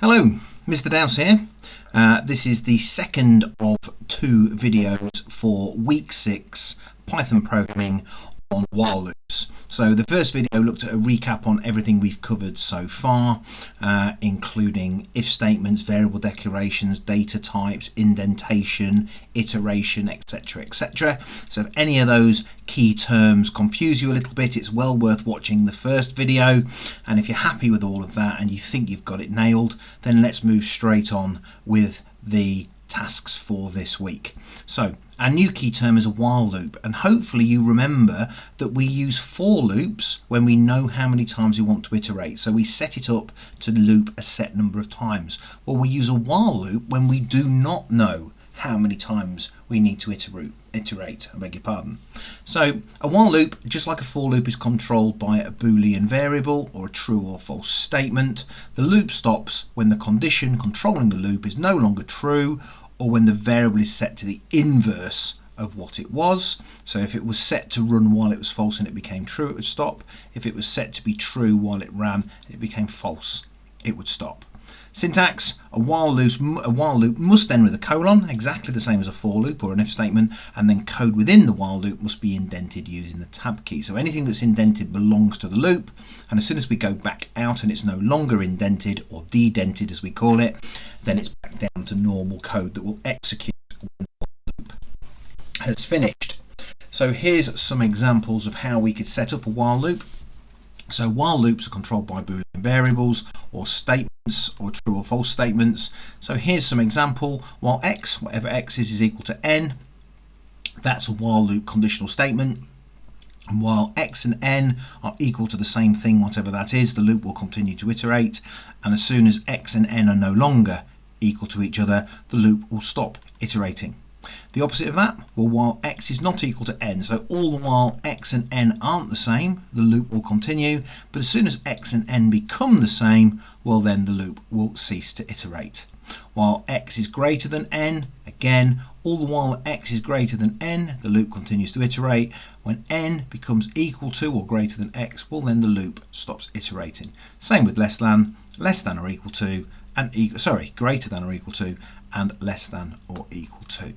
Hello, Mr. Dowse here. This is the second of two videos for week 6 Python programming on while loops. So the first video looked at a recap on everything we've covered so far, including if statements, variable declarations, data types, indentation, iteration, etc, etc. So if any of those key terms confuse you a little bit, it's well worth watching the first video, and if you're happy with all of that and you think you've got it nailed, then let's move straight on with the tasks for this week. So our new key term is a while loop, and hopefully you remember that we use for loops when we know how many times we want to iterate. So we set it up to loop a set number of times. Well, we use a while loop when we do not know how many times we need to iterate, I beg your pardon. So a while loop, just like a for loop, is controlled by a Boolean variable or a true or false statement. The loop stops when the condition controlling the loop is no longer true, or when the variable is set to the inverse of what it was. So if it was set to run while it was false and it became true, it would stop. If it was set to be true while it ran and it became false, it would stop. Syntax: a while loop must end with a colon, exactly the same as a for loop or an if statement, and then code within the while loop must be indented using the tab key. So anything that's indented belongs to the loop, and as soon as we go back out and it's no longer indented, or dedented as we call it, then it's back down to normal code that will execute when the while loop has finished. So here's some examples of how we could set up a while loop. So while loops are controlled by Boolean variables or statements or true or false statements. So here's some example. While x, whatever x is equal to n, that's a while loop conditional statement. And while x and n are equal to the same thing, whatever that is, the loop will continue to iterate. And as soon as x and n are no longer equal to each other, the loop will stop iterating. The opposite of that, well, while x is not equal to n, so all the while x and n aren't the same, the loop will continue, but as soon as x and n become the same, well, then the loop will cease to iterate. While x is greater than n, again, all the while x is greater than n, the loop continues to iterate. When n becomes equal to or greater than x, well, then the loop stops iterating. Same with less than or equal to, and greater than or equal to, and less than or equal to.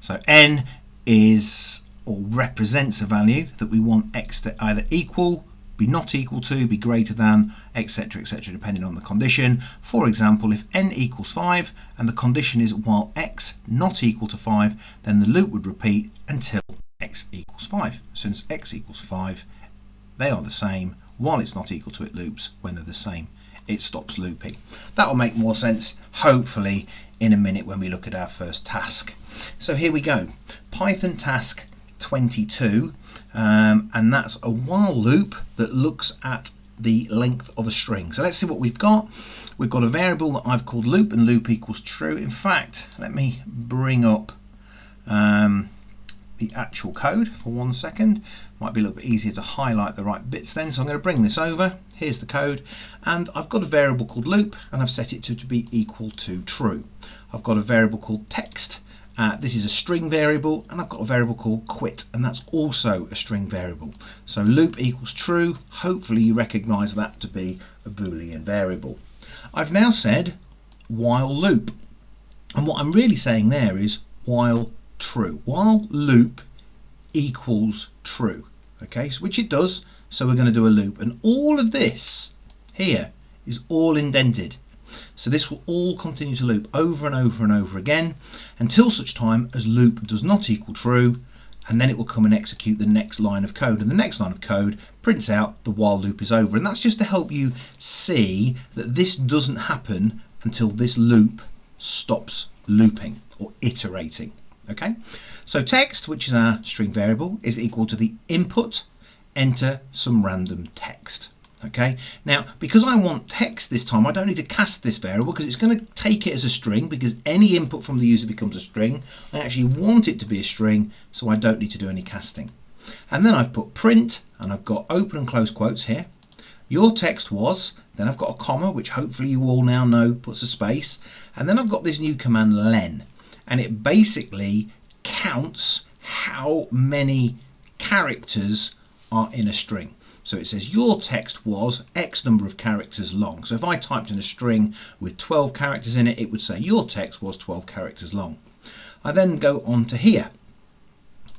So n is or represents a value that we want x to either equal, be not equal to, be greater than, etc, etc, depending on the condition. For example, if n equals 5 and the condition is while x not equal to 5, then the loop would repeat until x equals 5. As soon as x equals 5, they are the same. While it's not equal to, it loops. When they're the same, it stops looping. That will make more sense, hopefully, in a minute when we look at our first task. So here we go, Python task 22, and that's a while loop that looks at the length of a string. So let's see what we've got. We've got a variable that I've called loop, and loop equals true. In fact, let me bring up the actual code for 1 second. Might be a little bit easier to highlight the right bits then. So I'm going to bring this over. Here's the code, and I've got a variable called loop, and I've set it to be equal to true. I've got a variable called text. This is a string variable, and I've got a variable called quit, and that's also a string variable. So loop equals true. Hopefully you recognize that to be a Boolean variable. I've now said while loop, and what I'm really saying there is while true. While loop equals true, okay, so which it does. So we're going to do a loop, and all of this here is all indented. So this will all continue to loop over and over and over again until such time as loop does not equal true, and then it will come and execute the next line of code, and the next line of code prints out the while loop is over. And that's just to help you see that this doesn't happen until this loop stops looping or iterating. Okay, so text, which is our string variable, is equal to the input, enter some random text. Okay, now because I want text this time, I don't need to cast this variable because it's going to take it as a string, because any input from the user becomes a string. I actually want it to be a string, so I don't need to do any casting. And then I've put print, and I've got open and close quotes here. Your text was, then I've got a comma, which hopefully you all now know puts a space, and then I've got this new command len, and it basically counts how many characters are in a string. So it says your text was X number of characters long. So if I typed in a string with 12 characters in it, it would say your text was 12 characters long. I then go on to here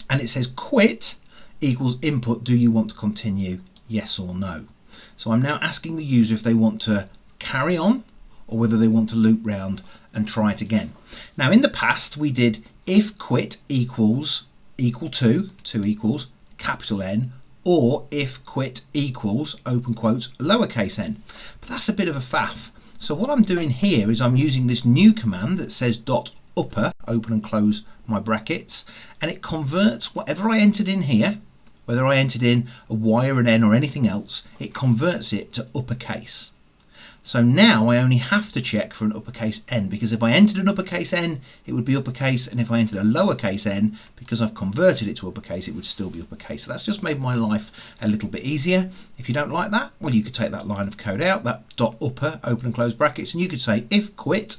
and it says quit equals input, do you want to continue, yes or no. So I'm now asking the user if they want to carry on or whether they want to loop round and try it again. Now in the past we did if quit equals equal to 2 equals capital N, or if quit equals open quotes lowercase n. But that's a bit of a faff. So what I'm doing here is I'm using this new command that says dot upper, open and close my brackets, and it converts whatever I entered in here, whether I entered in a Y or an N or anything else, it converts it to uppercase. So now I only have to check for an uppercase N, because if I entered an uppercase N, it would be uppercase, and if I entered a lowercase n, because I've converted it to uppercase, it would still be uppercase. So that's just made my life a little bit easier. If you don't like that, well, you could take that line of code out, that dot upper, open and close brackets, and you could say if quit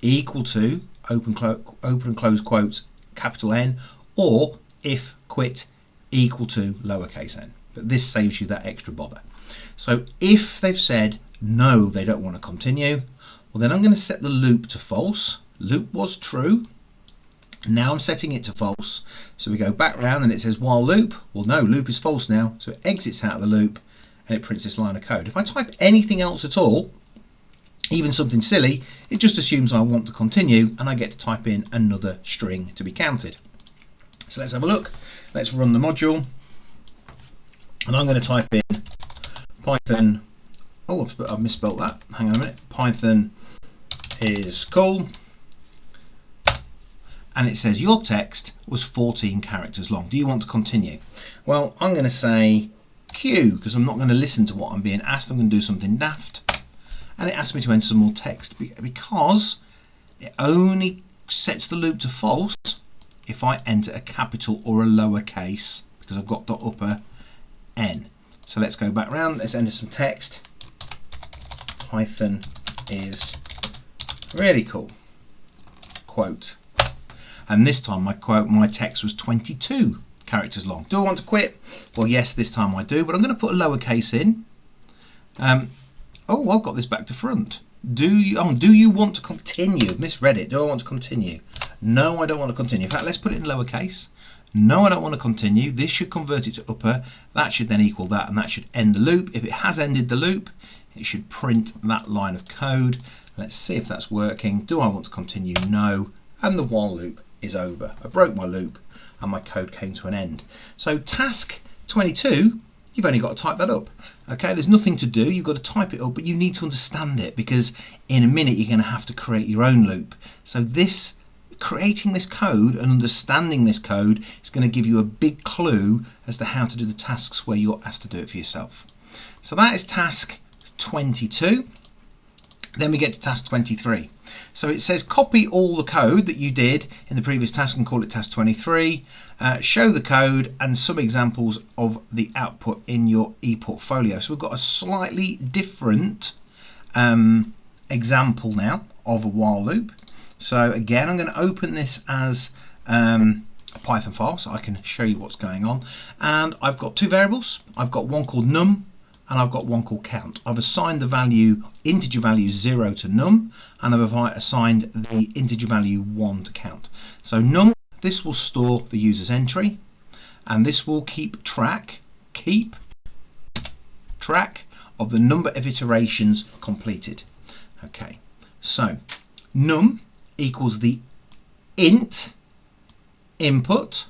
equal to open and close quotes capital N, or if quit equal to lowercase n. But this saves you that extra bother. So if they've said no, they don't want to continue, well then I'm going to set the loop to false. Loop was true. Now I'm setting it to false. So we go back round and it says while loop. Well no, loop is false now. So it exits out of the loop and it prints this line of code. If I type anything else at all, even something silly, it just assumes I want to continue and I get to type in another string to be counted. So let's have a look. Let's run the module. And I'm going to type in Python. Oh, I've misspelled that. Hang on a minute. Python is cool. And it says your text was 14 characters long. Do you want to continue? Well, I'm going to say Q, because I'm not going to listen to what I'm being asked. I'm going to do something daft. And it asks me to enter some more text because it only sets the loop to false if I enter a capital or a lowercase, because I've got the upper N. So let's go back round. Let's enter some text. Python is really cool. Quote. And this time my text was 22 characters long. Do I want to quit? Well, yes, this time I do, but I'm going to put a lowercase in. Oh, I've got this back to front. Do you want to continue? Misread it. Do I want to continue? No, I don't want to continue. In fact, let's put it in lowercase. No, I don't want to continue. This should convert it to upper. That should then equal that, and that should end the loop. If it has ended the loop, it should print that line of code. Let's see if that's working. Do I want to continue? No. And the while loop is over. I broke my loop and my code came to an end. So task 22, you've only got to type that up. Okay, there's nothing to do. You've got to type it up, but you need to understand it, because in a minute you're going to have to create your own loop. So creating this code and understanding this code is going to give you a big clue as to how to do the tasks where you're asked to do it for yourself. So that is task 22. Then we get to task 23. So it says copy all the code that you did in the previous task and call it task 23. Show the code and some examples of the output in your ePortfolio. So we've got a slightly different example now of a while loop. So again, I'm going to open this as a Python file so I can show you what's going on. And I've got two variables. I've got one called num and I've got one called count. I've assigned the value, integer value 0 to num, and I've assigned the integer value 1 to count. So num, this will store the user's entry, and this will keep track of the number of iterations completed. Okay, so num equals the int input.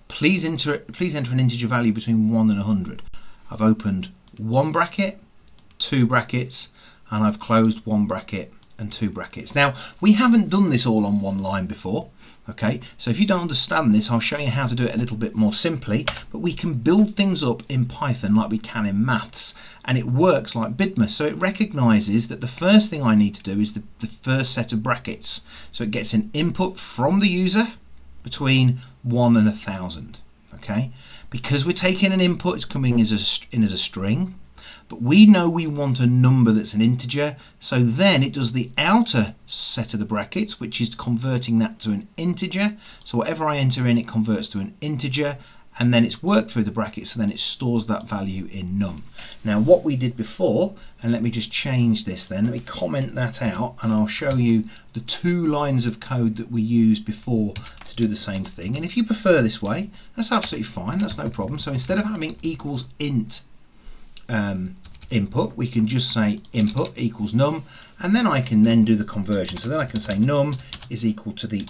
Please enter an integer value between 1 and 100. I've opened one bracket, two brackets, and I've closed one bracket and two brackets. Now, we haven't done this all on one line before, okay? So if you don't understand this, I'll show you how to do it a little bit more simply, but we can build things up in Python like we can in maths, and it works like BIDMAS. So it recognizes that the first thing I need to do is the first set of brackets. So it gets an input from the user between 1 and 1,000, okay? Because we're taking an input, it's coming in as a string, but we know we want a number that's an integer, so then it does the outer set of the brackets, which is converting that to an integer. So whatever I enter in, it converts to an integer, and then it's worked through the brackets, and then it stores that value in num. Now what we did before, and let me just change this then, let me comment that out, and I'll show you the 2 lines of code that we used before to do the same thing. And if you prefer this way, that's absolutely fine, that's no problem. So instead of having equals int input, we can just say input equals num, and then I can then do the conversion. So then I can say num is equal to the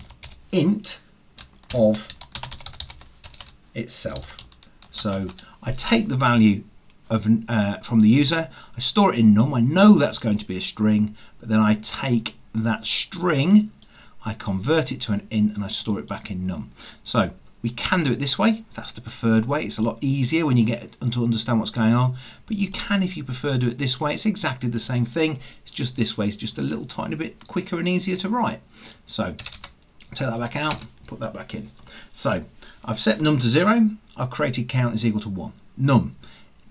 int of itself. So I take the value of from the user, I store it in num, I know that's going to be a string, but then I take that string, I convert it to an int, and I store it back in num. So we can do it this way, that's the preferred way. It's a lot easier when you get to understand what's going on, but you can, if you prefer, do it this way. It's exactly the same thing, it's just this way, it's just a little tiny bit quicker and easier to write. So take that back out, put that back in. So I've set num to 0, I've created count is equal to 1. Num,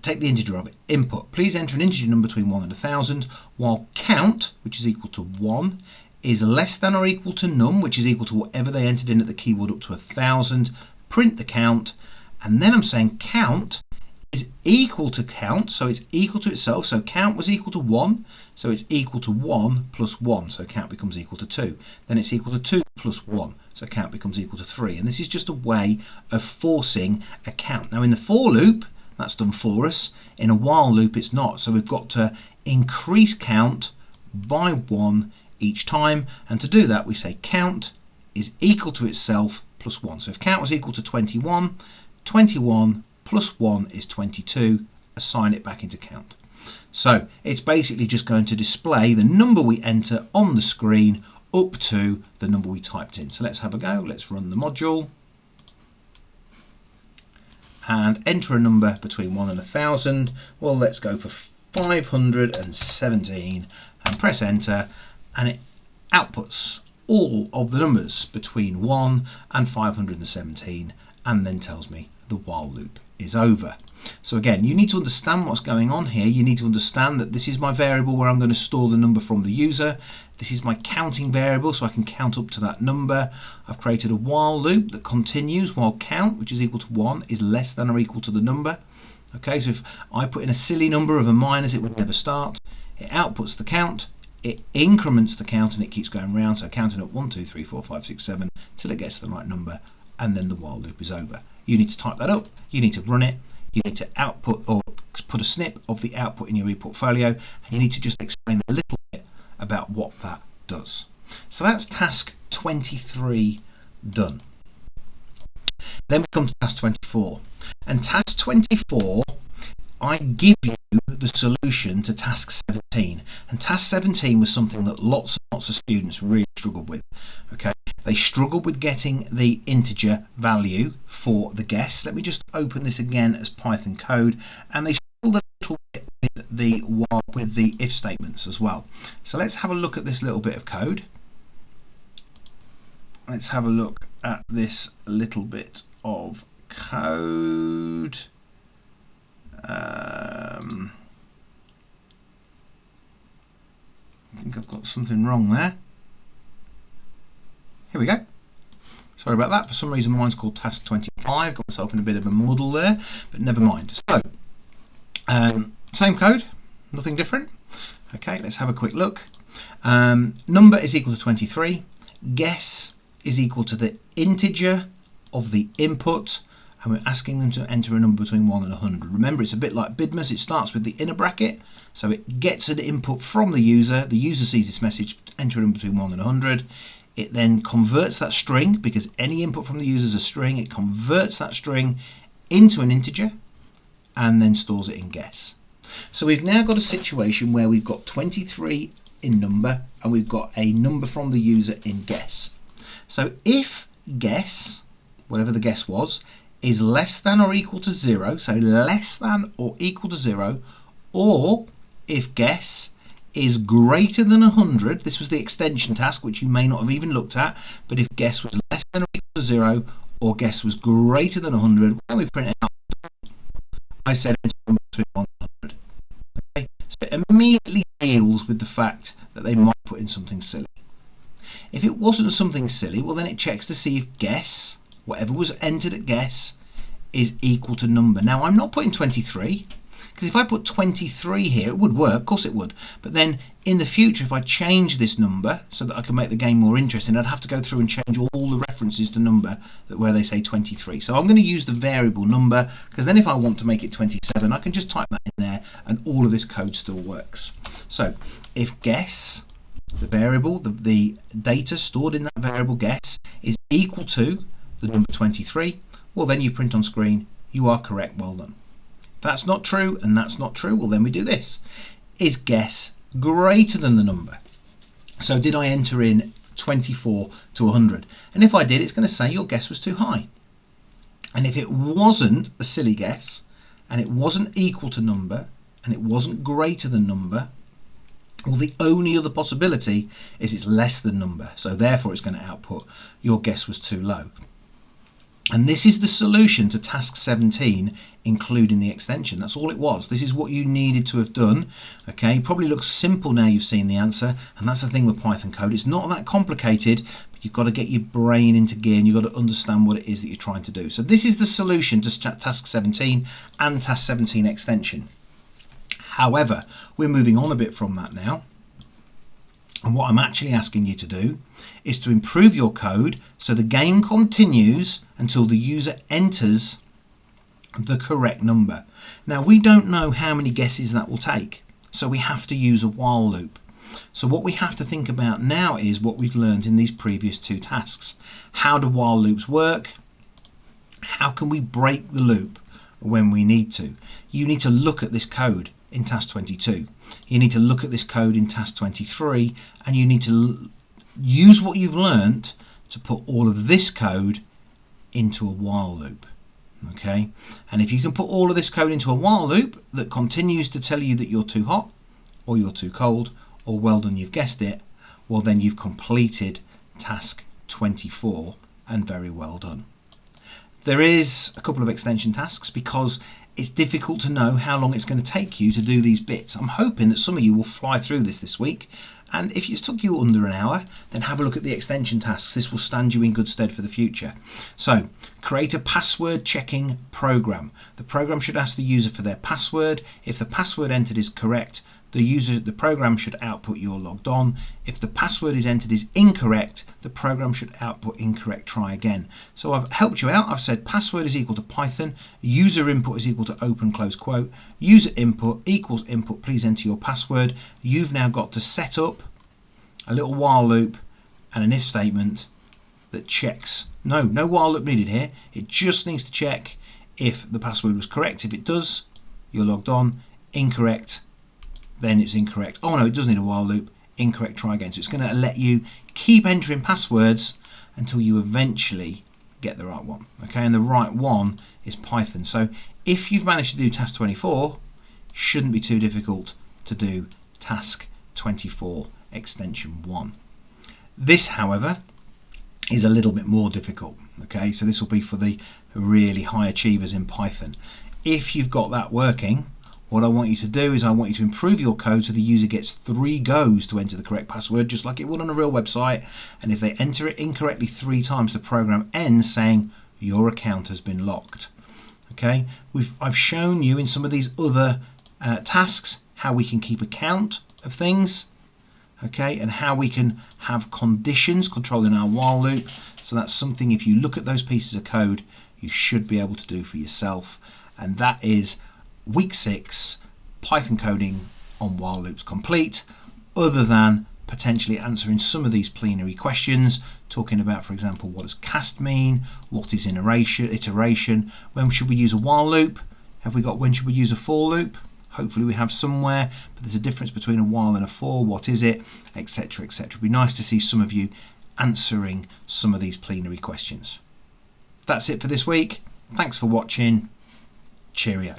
take the integer of it, input, please enter an integer number between 1 and 1000, while count, which is equal to 1, is less than or equal to num, which is equal to whatever they entered in at the keyboard up to 1000, print the count, and then I'm saying count is equal to count, so it's equal to itself, so count was equal to 1, so it's equal to 1 plus 1, so count becomes equal to 2. Then it's equal to 2 plus 1, so count becomes equal to 3. And this is just a way of forcing a count. Now in the for loop, that's done for us. In a while loop, it's not. So we've got to increase count by 1 each time. And to do that, we say count is equal to itself plus 1. So if count was equal to 21, 21 plus 1 is 22. Assign it back into count. So it's basically just going to display the number we enter on the screen up to the number we typed in. So let's have a go. Let's run the module and enter a number between 1 and 1000. Well, let's go for 517 and press enter, and it outputs all of the numbers between 1 and 517 and then tells me the while loop is over. So again, you need to understand what's going on here. You need to understand that this is my variable where I'm going to store the number from the user. This is my counting variable, so I can count up to that number. I've created a while loop that continues while count, which is equal to 1, is less than or equal to the number. Okay, so if I put in a silly number of a minus, it would never start. It outputs the count, it increments the count, and it keeps going round, so counting up 1, 2, 3, 4, 5, 6, 7 till it gets to the right number, and then the while loop is over. You need to type that up, you need to run it, you need to output or put a snip of the output in your ePortfolio, and you need to just explain a little bit about what that does. So that's task 23 done. Then we come to task 24. And task 24, I give you the solution to task 17. And task 17 was something that lots and lots of students really struggled with. Okay, they struggled with getting the integer value for the guess. Let me just open this again as Python code, and they struggled a little bit with the if statements as well. So let's have a look at this little bit of code. Let's have a look at this little bit of code. I think I've got something wrong there. Here we go. Sorry about that. For some reason mine's called task 25. Got myself in a bit of a muddle there, but never mind. So, same code, nothing different. Okay, let's have a quick look. Number is equal to 23. Guess is equal to the integer of the input, and we're asking them to enter a number between 1 and 100. Remember, it's a bit like BIDMAS. It starts with the inner bracket, so it gets an input from the user sees this message, enter a number between 1 and 100. It then converts that string, because any input from the user is a string, it converts that string into an integer and then stores it in guess. So we've now got a situation where we've got 23 in number and we've got a number from the user in guess. So if guess, whatever the guess was, is less than or equal to 0, so less than or equal to 0, or if guess is greater than 100, this was the extension task which you may not have even looked at, but if guess was less than or equal to 0, or guess was greater than 100, when we print it out, I said between 1 and 100. Okay? So it immediately deals with the fact that they might put in something silly. If it wasn't something silly, well then it checks to see if guess, whatever was entered at guess, is equal to number. Now I'm not putting 23, because if I put 23 here, it would work, of course it would, but then in the future if I change this number so that I can make the game more interesting, I'd have to go through and change all the references to number where they say 23. So I'm going to use the variable number, because then if I want to make it 27, I can just type that in there and all of this code still works. So if guess, the variable, the data stored in that variable guess, is equal to the number 23, well then you print on screen, you are correct, well done. If that's not true and that's not true, well then we do this. Is guess greater than the number? So did I enter in 24 to 100? And if I did, it's going to say your guess was too high. And if it wasn't a silly guess, and it wasn't equal to number, and it wasn't greater than number, well, the only other possibility is it's less than number. So therefore it's going to output your guess was too low. And this is the solution to task 17, including the extension. That's all it was. This is what you needed to have done. Okay, probably looks simple now you've seen the answer, and that's the thing with Python code. It's not that complicated, but you've got to get your brain into gear and you've got to understand what it is that you're trying to do. So this is the solution to task 17 and task 17 extension. However, we're moving on a bit from that now. And what I'm actually asking you to do is to improve your code so the game continues until the user enters the correct number. Now we don't know how many guesses that will take, so we have to use a while loop. So what we have to think about now is what we've learned in these previous two tasks. How do while loops work? How can we break the loop when we need to? You need to look at this code in task 22. You need to look at this code in task 23, and you need to use what you've learnt to put all of this code into a while loop. Okay, and if you can put all of this code into a while loop that continues to tell you that you're too hot or you're too cold or well done, you've guessed it, well then you've completed task 24 and very well done. There is a couple of extension tasks because it's difficult to know how long it's going to take you to do these bits. I'm hoping that some of you will fly through this week, and if it took you under an hour, then have a look at the extension tasks. This will stand you in good stead for the future. So create a password checking program. The program should ask the user for their password. If the password entered is correct, the program should output you're logged on. If the password is entered is incorrect, the program should output incorrect, try again. So I've helped you out. I've said password is equal to Python, user input is equal to open close quote, user input equals input, please enter your password. You've now got to set up a little while loop and an if statement that checks. No while loop needed here. It just needs to check if the password was correct. If it does, you're logged on. Incorrect, then it's incorrect. Oh no, it does need a while loop. Incorrect, try again. So it's going to let you keep entering passwords until you eventually get the right one. Okay, and the right one is Python. So if you've managed to do task 24, shouldn't be too difficult to do task 24 extension 1. This, however, is a little bit more difficult. Okay, so this will be for the really high achievers in Python. If you've got that working, what I want you to do is I want you to improve your code so the user gets 3 goes to enter the correct password, just like it would on a real website. And if they enter it incorrectly 3 times, the program ends saying your account has been locked. Okay, I've shown you in some of these other tasks how we can keep account of things. Okay, and how we can have conditions controlling our while loop. So that's something, if you look at those pieces of code, you should be able to do for yourself. And that is week 6 Python coding on while loops complete, other than potentially answering some of these plenary questions, talking about, for example, what does cast mean, what is iteration, when should we use a while loop, have we got when should we use a for loop, hopefully we have somewhere, but there's a difference between a while and a for, what is it, etc, etc. It'd be nice to see some of you answering some of these plenary questions. That's it for this week. Thanks for watching. Cheerio.